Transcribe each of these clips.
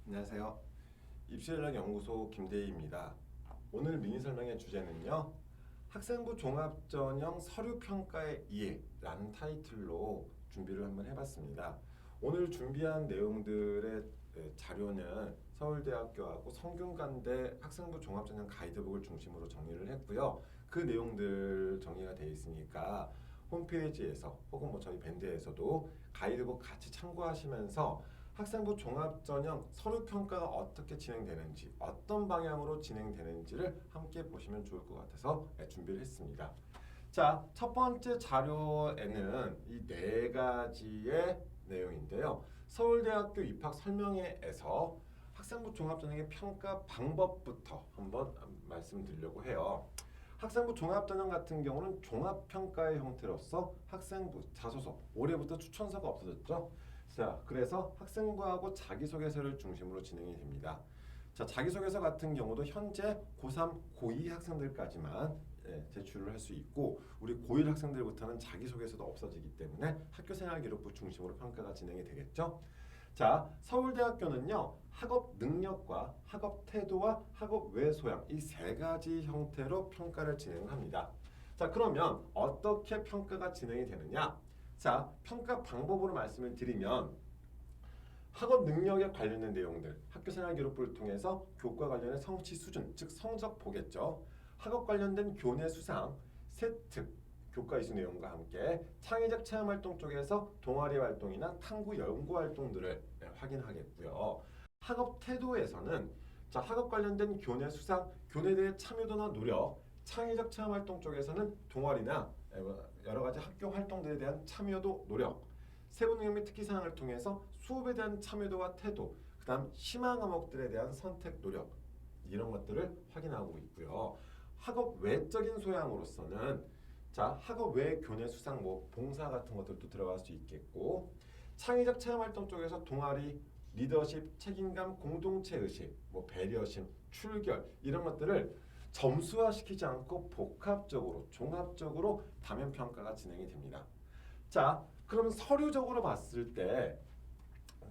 안녕하세요. 입시전략연구소 김대희입니다. 오늘 미니 설명의 주제는요. 학생부 종합전형 서류평가의 이해라는 타이틀로 준비를 한번 해봤습니다. 오늘 준비한 내용들의 자료는 서울대학교하고 성균관대 학생부 종합전형 가이드북을 중심으로 정리를 했고요. 그 내용들 정리가 되어 있으니까 홈페이지에서 혹은 저희 밴드에서도 가이드북 같이 참고하시면서 학생부 종합전형 서류평가가 어떻게 진행되는지, 어떤 방향으로 진행되는지를 함께 보시면 좋을 것 같아서 준비를 했습니다. 자, 첫 번째 자료에는 이 네 가지의 내용인데요. 서울대학교 입학 설명회에서 학생부 종합전형의 평가 방법부터 한번 말씀드리려고 해요. 학생부 종합전형 같은 경우는 종합평가의 형태로서 학생부, 자소서, 올해부터 추천서가 없어졌죠. 자, 그래서 학생부하고 자기소개서를 중심으로 진행이 됩니다. 자, 자기소개서 같은 경우도 현재 고3, 고2 학생들까지만 제출을 할 수 있고 우리 고1 학생들부터는 자기소개서도 없어지기 때문에 학교생활기록부 중심으로 평가가 진행이 되겠죠. 자, 서울대학교는요. 학업 능력과 학업 태도와 학업 외 소양 이 세 가지 형태로 평가를 진행합니다. 자, 그러면 어떻게 평가가 진행이 되느냐? 자, 평가 방법으로 말씀을 드리면 학업 능력에 관련된 내용들, 학교생활기록부를 통해서 교과 관련된 성취 수준, 즉 성적 보겠죠. 학업 관련된 교내 수상, 세특, 교과 이수 내용과 함께 창의적 체험활동 쪽에서 동아리 활동이나 탐구 연구 활동들을 확인하겠고요. 학업 태도에서는 자, 학업 관련된 교내 수상, 교내대회 참여도나 노력, 창의적 체험활동 쪽에서는 동아리나 여러 가지 학교 활동들에 대한 참여도, 노력, 세부 능력 및 특기 사항을 통해서 수업에 대한 참여도와 태도, 그다음 심화 과목들에 대한 선택, 노력 이런 것들을 확인하고 있고요. 학업 외적인 소양으로서는 자, 학업 외 교내 수상, 봉사 같은 것들도 들어갈 수 있겠고, 창의적 체험 활동 쪽에서 동아리, 리더십, 책임감, 공동체 의식, 배려심, 출결 이런 것들을 점수화시키지 않고 복합적으로, 종합적으로 다면 평가가 진행이 됩니다. 자, 그러면 서류적으로 봤을 때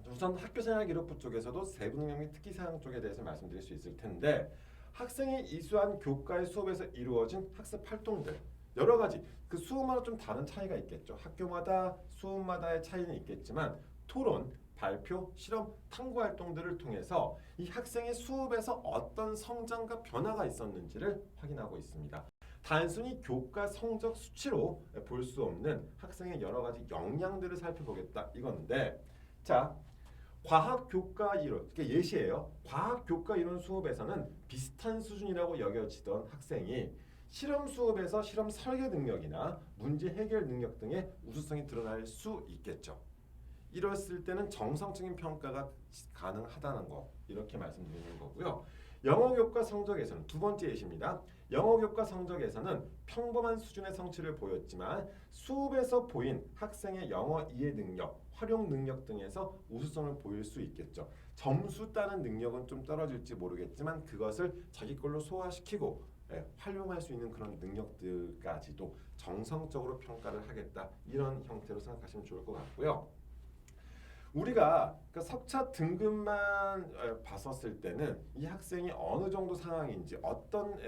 우선 학교생활기록부 쪽에서도 세부능력 및 특기사항 쪽에 대해서 말씀드릴 수 있을 텐데 학생이 이수한 교과의 수업에서 이루어진 학습 활동들 여러 가지 그 수업마다 좀 다른 차이가 있겠죠. 학교마다 수업마다의 차이는 있겠지만 토론, 발표, 실험, 탐구 활동들을 통해서 이 학생의 수업에서 어떤 성장과 변화가 있었는지를 확인하고 있습니다. 단순히 교과 성적 수치로 볼 수 없는 학생의 여러 가지 역량들을 살펴보겠다 이건데 자, 과학 교과 이론, 그게 예시예요. 과학 교과 이론 수업에서는 비슷한 수준이라고 여겨지던 학생이 실험 수업에서 실험 설계 능력이나 문제 해결 능력 등의 우수성이 드러날 수 있겠죠. 이랬을 때는 정성적인 평가가 가능하다는 거 이렇게 말씀드리는 거고요. 영어 교과 성적에서는 두 번째 예시입니다. 영어 교과 성적에서는 평범한 수준의 성취를 보였지만 수업에서 보인 학생의 영어 이해 능력, 활용 능력 등에서 우수성을 보일 수 있겠죠. 점수 따는 능력은 좀 떨어질지 모르겠지만 그것을 자기 걸로 소화시키고 활용할 수 있는 그런 능력들까지도 정성적으로 평가를 하겠다. 이런 형태로 생각하시면 좋을 것 같고요. 우리가 그 석차 등급만 봤었을 때는 이 학생이 어느 정도 상황인지 어떤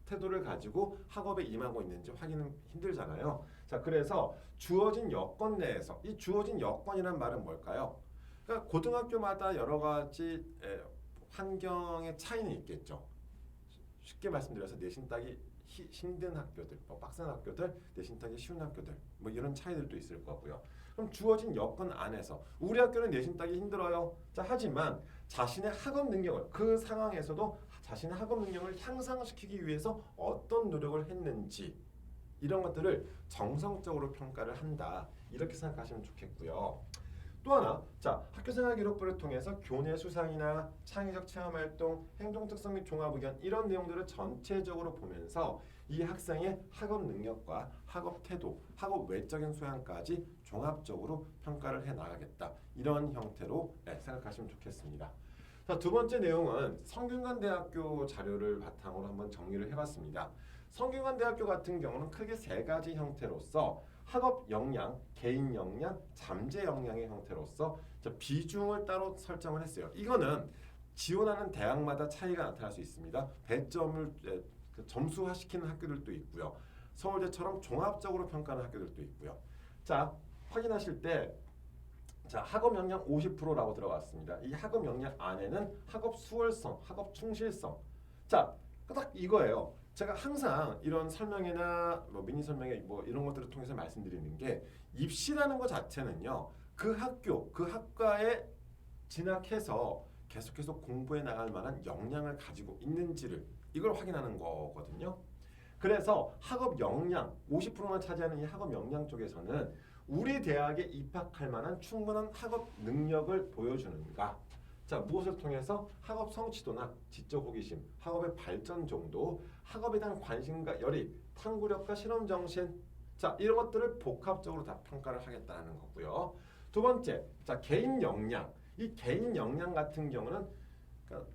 태도를 가지고 학업에 임하고 있는지 확인은 힘들잖아요. 자, 그래서 주어진 여건 내에서 이 주어진 여건이란 말은 뭘까요? 그러니까 고등학교마다 여러 가지 환경의 차이는 있겠죠. 쉽게 말씀드려서 내신 따기 힘든 학교들, 빡센 학교들, 내신 따기 쉬운 학교들, 이런 차이들도 있을 거고요. 그럼 주어진 여건 안에서 우리 학교는 내신 따기 힘들어요. 자, 하지만 자신의 학업 능력을 그 상황에서도 자신의 학업 능력을 향상시키기 위해서 어떤 노력을 했는지 이런 것들을 정성적으로 평가를 한다. 이렇게 생각하시면 좋겠고요. 또 하나, 자, 학교생활기록부를 통해서 교내 수상이나 창의적 체험활동, 행동특성 및 종합의견 이런 내용들을 전체적으로 보면서 이 학생의 학업 능력과 학업 태도, 학업 외적인 소양까지 종합적으로 평가를 해나가겠다. 이런 형태로 생각하시면 좋겠습니다. 자, 두 번째 내용은 성균관대학교 자료를 바탕으로 한번 정리를 해봤습니다. 성균관대학교 같은 경우는 크게 세 가지 형태로서 학업 역량, 개인 역량, 잠재 역량의 형태로서 비중을 따로 설정을 했어요. 이거는 지원하는 대학마다 차이가 나타날 수 있습니다. 배점을 점수화시키는 학교들도 있고요. 서울대처럼 종합적으로 평가하는 학교들도 있고요. 자, 확인하실 때 자, 학업 역량 50%라고 들어갔습니다. 이 학업 역량 안에는 학업 수월성, 학업 충실성. 자, 딱 이거예요. 제가 항상 이런 설명회나 뭐 미니 설명회 뭐 이런 것들을 통해서 말씀드리는 게 입시라는 것 자체는요. 그 학교, 그 학과에 진학해서 계속해서 공부해 나갈 만한 역량을 가지고 있는지를 이걸 확인하는 거거든요. 그래서 학업 역량 50%만 차지하는 이 학업 역량 쪽에서는 우리 대학에 입학할 만한 충분한 학업 능력을 보여주는가? 자, 무엇을 통해서 학업 성취도나 지적 호기심, 학업의 발전 정도, 학업에 대한 관심과 열의, 탐구력과 실험 정신, 자, 이런 것들을 복합적으로 다 평가를 하겠다는 거고요. 두 번째, 자, 개인 역량. 이 개인 역량 같은 경우는 그러니까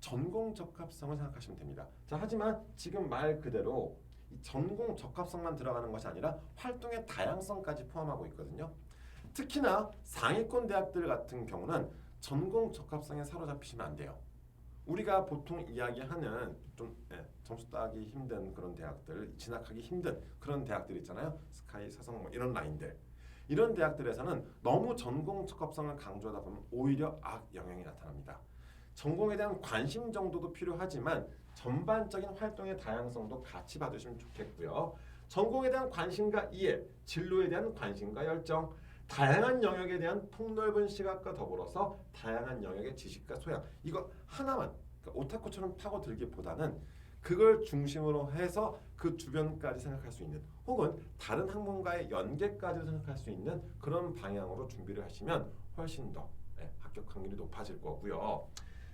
전공 적합성을 생각하시면 됩니다. 자, 하지만 지금 말 그대로 이 전공 적합성만 들어가는 것이 아니라 활동의 다양성까지 포함하고 있거든요. 특히나 상위권 대학들 같은 경우는 전공 적합성에 사로잡히시면 안 돼요. 우리가 보통 이야기하는 좀 점수 따기 힘든 그런 대학들, 진학하기 힘든 그런 대학들 있잖아요. 스카이, 사성 뭐 이런 라인들. 이런 대학들에서는 너무 전공 적합성을 강조하다 보면 오히려 악 영향이 나타납니다. 전공에 대한 관심 정도도 필요하지만 전반적인 활동의 다양성도 같이 봐주시면 좋겠고요. 전공에 대한 관심과 이해, 진로에 대한 관심과 열정, 다양한 영역에 대한 폭넓은 시각과 더불어서 다양한 영역의 지식과 소양. 이거 하나만 그러니까 오타쿠처럼 파고들기보다는 그걸 중심으로 해서 그 주변까지 생각할 수 있는 혹은 다른 학문과의 연계까지도 생각할 수 있는 그런 방향으로 준비를 하시면 훨씬 더 합격 확률이 높아질 거고요.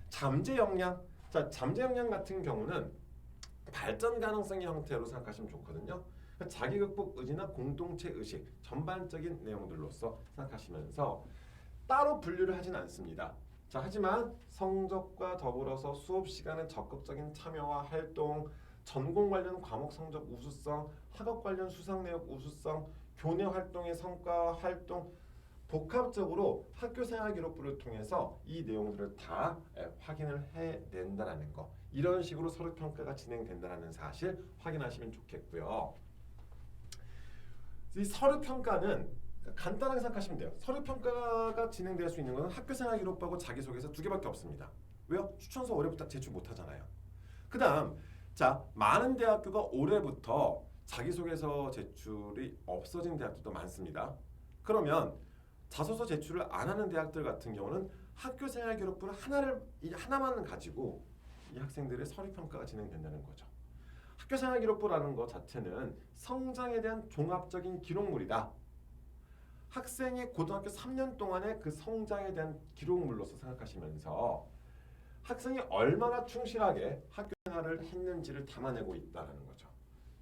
잠재 역량. 자, 잠재 역량 같은 경우는 발전 가능성의 형태로 생각하시면 좋거든요. 그러니까 자기 극복 의지나 공동체 의식 전반적인 내용들로서 생각하시면서 따로 분류를 하진 않습니다. 자, 하지만 성적과 더불어서 수업 시간에 적극적인 참여와 활동, 전공 관련 과목 성적 우수성, 학업 관련 수상 내역 우수성, 교내 활동의 성과 활동 복합적으로 학교 생활 기록부를 통해서 이 내용들을 다 확인을 해낸다는 거. 이런 식으로 서류 평가가 진행된다는 사실 확인하시면 좋겠고요. 이 서류 평가는 간단하게 생각하시면 돼요. 서류 평가가 진행될 수 있는 것은 학교 생활 기록부하고 자기소개서 두 개밖에 없습니다. 왜요? 추천서 올해부터 제출 못 하잖아요. 그다음 자, 많은 대학교가 올해부터 자기소개서 제출이 없어진 대학들도 많습니다. 그러면 자소서 제출을 안 하는 대학들 같은 경우는 학교 생활 기록부를 하나만 가지고 이 학생들의 서류 평가가 진행된다는 거죠. 학교 생활 기록부라는 것 자체는 성장에 대한 종합적인 기록물이다. 학생이 고등학교 3년 동안의 그 성장에 대한 기록물로서 생각하시면서 학생이 얼마나 충실하게 학교 생활을 했는지를 담아내고 있다는 거죠.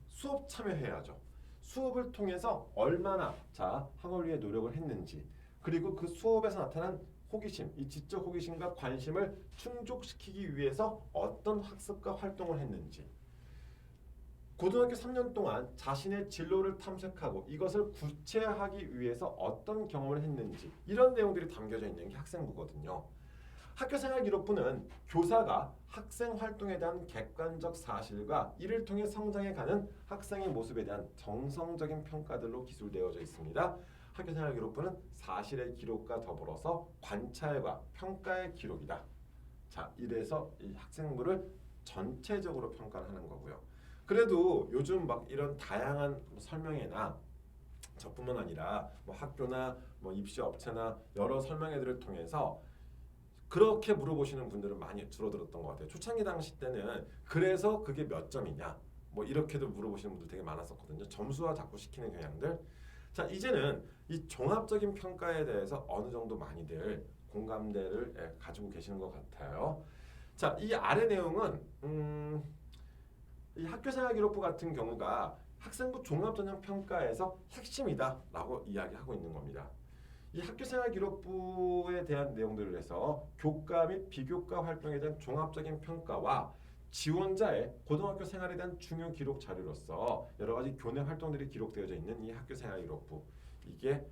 수업 참여해야죠. 수업을 통해서 얼마나 학업을 위해 노력을 했는지 그리고 그 수업에서 나타난 호기심, 이 지적 호기심과 관심을 충족시키기 위해서 어떤 학습과 활동을 했는지 고등학교 3년 동안 자신의 진로를 탐색하고 이것을 구체화하기 위해서 어떤 경험을 했는지 이런 내용들이 담겨져 있는 게 학생부거든요. 학교생활 기록부는 교사가 학생 활동에 대한 객관적 사실과 이를 통해 성장해가는 학생의 모습에 대한 정성적인 평가들로 기술되어져 있습니다. 학교생활 기록부는 사실의 기록과 더불어서 관찰과 평가의 기록이다. 자, 이래서 이 학생부를 전체적으로 평가를 하는 거고요. 그래도 요즘 막 이런 다양한 설명회나 저뿐만 아니라 뭐 학교나 뭐 입시 업체나 여러 설명회들을 통해서 그렇게 물어보시는 분들은 많이 줄어들었던 것 같아요. 초창기 당시 때는 그래서 그게 몇 점이냐 뭐 이렇게도 물어보시는 분들 되게 많았었거든요. 점수화 자꾸 시키는 경향들. 자, 이제는 이 종합적인 평가에 대해서 어느 정도 많이들 공감대를 가지고 계시는 것 같아요. 자, 이 아래 내용은 이 학교생활 기록부 같은 경우가 학생부 종합전형 평가에서 핵심이다라고 이야기하고 있는 겁니다. 이 학교생활 기록부에 대한 내용들을 해서 교과 및 비교과 활동에 대한 종합적인 평가와 지원자의 고등학교 생활에 대한 중요 기록 자료로서 여러 가지 교내 활동들이 기록되어져 있는 이 학교 생활 기록부, 이게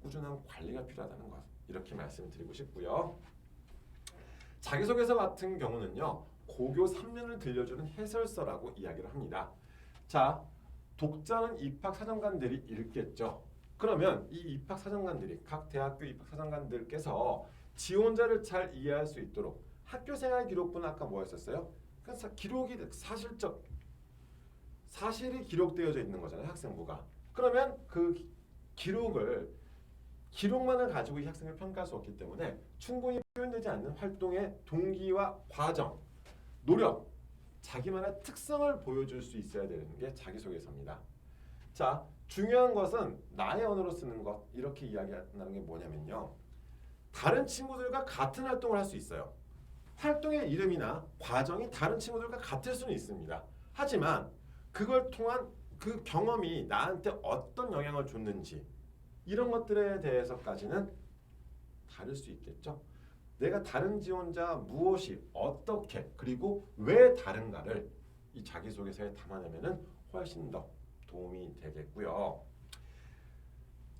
꾸준한 관리가 필요하다는 것, 이렇게 말씀드리고 싶고요. 자기소개서 같은 경우는요, 고교 3년을 들려주는 해설서라고 이야기를 합니다. 자, 독자는 입학사정관들이 읽겠죠. 그러면 이 입학사정관들이, 각 대학교 입학사정관들께서 지원자를 잘 이해할 수 있도록 학교생활 기록부는 아까 뭐 했었어요? 그러니까 기록이 사실이 기록되어져 있는 거잖아요, 학생부가. 그러면 그 기록만을 가지고 이 학생을 평가할 수 없기 때문에 충분히 표현되지 않는 활동의 동기와 과정, 노력, 자기만의 특성을 보여줄 수 있어야 되는 게 자기소개서입니다. 자, 중요한 것은 나의 언어로 쓰는 것, 이렇게 이야기하는 게 뭐냐면요, 다른 친구들과 같은 활동을 할 수 있어요. 활동의 이름이나 과정이 다른 친구들과 같을 수는 있습니다. 하지만 그걸 통한 그 경험이 나한테 어떤 영향을 줬는지, 이런 것들에 대해서까지는 다를 수 있겠죠. 내가 다른 지원자 무엇이 어떻게 그리고 왜 다른가를 이 자기소개서에 담아내면은 훨씬 더 도움이 되겠고요.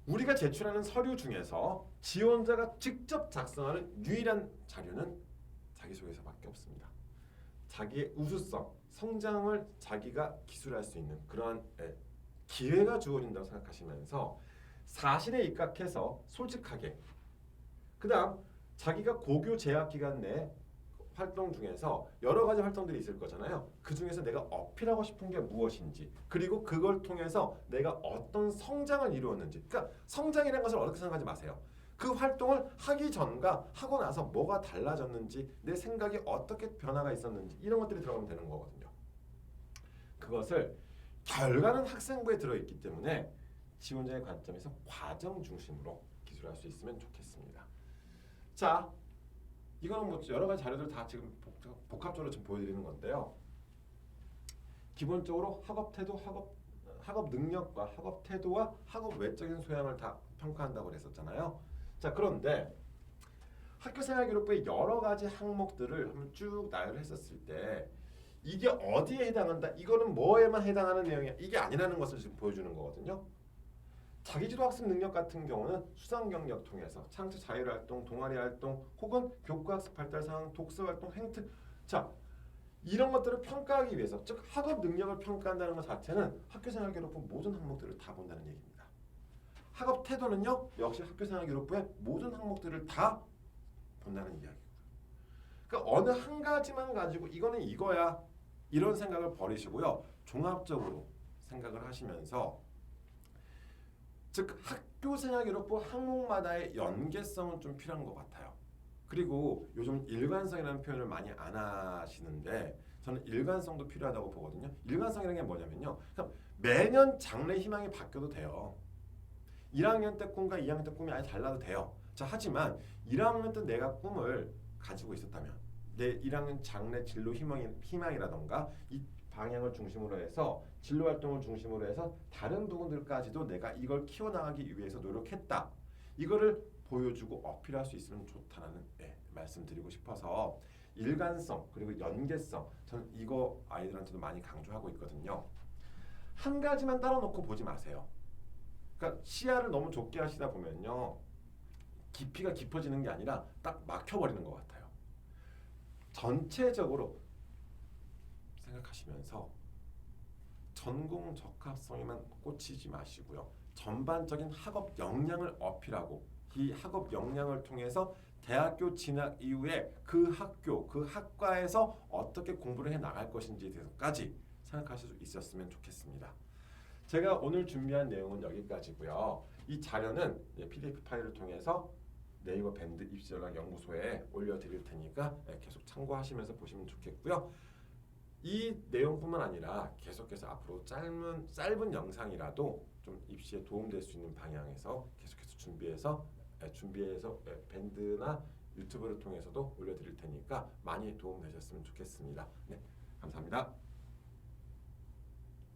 우리가 제출하는 서류 중에서 지원자가 직접 작성하는 유일한 자료는 자기소개서밖에 없습니다. 자기의 우수성, 성장을 자기가 기술할 수 있는 그러한 기회가 주어진다고 생각하시면서 사실에 입각해서 솔직하게, 그 다음 자기가 고교 재학 기간 내 활동 중에서 여러 가지 활동들이 있을 거잖아요. 그 중에서 내가 어필하고 싶은 게 무엇인지, 그리고 그걸 통해서 내가 어떤 성장을 이루었는지. 그러니까 성장이라는 것을 어렵게 생각하지 마세요. 그 활동을 하기 전과 하고 나서 뭐가 달라졌는지, 내 생각이 어떻게 변화가 있었는지, 이런 것들이 들어가면 되는 거거든요. 그것을 결과는 학생부에 들어있기 때문에 지원자의 관점에서 과정 중심으로 기술할 수 있으면 좋겠습니다. 자, 이거는 뭐 여러 가지 자료들 다 지금 복합적으로 좀 보여드리는 건데요. 기본적으로 학업 태도, 학업 능력과 학업 태도와 학업 외적인 소양을 다 평가한다고 그랬었잖아요. 자, 그런데 학교생활 기록부의 여러 가지 항목들을 한번 쭉 나열을 했었을 때 이게 어디에 해당한다, 이거는 뭐에만 해당하는 내용이야, 이게 아니라는 것을 지금 보여주는 거거든요. 자기주도 학습 능력 같은 경우는 수상 경력 통해서 창조 자율활동, 동아리 활동, 혹은 교과학습 발달 상황, 독서 활동, 행특, 자, 이런 것들을 평가하기 위해서, 즉 학업 능력을 평가한다는 것 자체는 학교생활 기록부 모든 항목들을 다 본다는 얘기입니다. 학업 태도는요, 역시 학교생활 기록부의 모든 항목들을 다 본다는 이야기고요. 그러니까 어느 한 가지만 가지고 이거는 이거야, 이런 생각을 버리시고요, 종합적으로 생각을 하시면서, 즉 학교생활 기록부 항목마다의 연계성은 좀 필요한 것 같아요. 그리고 요즘 일관성이라는 표현을 많이 안 하시는데 저는 일관성도 필요하다고 보거든요. 일관성이라는 게 뭐냐면요, 매년 장래 희망이 바뀌어도 돼요. 1학년 때 꿈과 2학년 때 꿈이 아예 달라도 돼요. 자, 하지만 1학년 때 내가 꿈을 가지고 있었다면, 내 1학년 장래 진로 희망이라던가 이 방향을 중심으로 해서 진로 활동을 중심으로 해서 다른 부분들까지도 내가 이걸 키워나가기 위해서 노력했다, 이거를 보여주고 어필할 수 있으면 좋다라는 말씀드리고 싶어서, 일관성 그리고 연계성, 저는 이거 아이들한테도 많이 강조하고 있거든요. 한 가지만 따라놓고 보지 마세요. 그러니까 시야를 너무 좁게 하시다 보면요, 깊이가 깊어지는 게 아니라 딱 막혀버리는 것 같아요. 전체적으로 생각하시면서 전공 적합성에만 꽂히지 마시고요, 전반적인 학업 역량을 어필하고 이 학업 역량을 통해서 대학교 진학 이후에 그 학교, 그 학과에서 어떻게 공부를 해 나갈 것인지에 대해서까지 생각하실 수 있었으면 좋겠습니다. 제가 오늘 준비한 내용은 여기까지고요. 이 자료는 PDF 파일을 통해서 네이버 밴드 입시전략 연구소에 올려드릴 테니까 계속 참고하시면서 보시면 좋겠고요. 이 내용뿐만 아니라 계속해서 앞으로 짧은 영상이라도 좀 입시에 도움될 수 있는 방향에서 계속해서 준비해서 밴드나 유튜브를 통해서도 올려드릴 테니까 많이 도움되셨으면 좋겠습니다. 네, 감사합니다.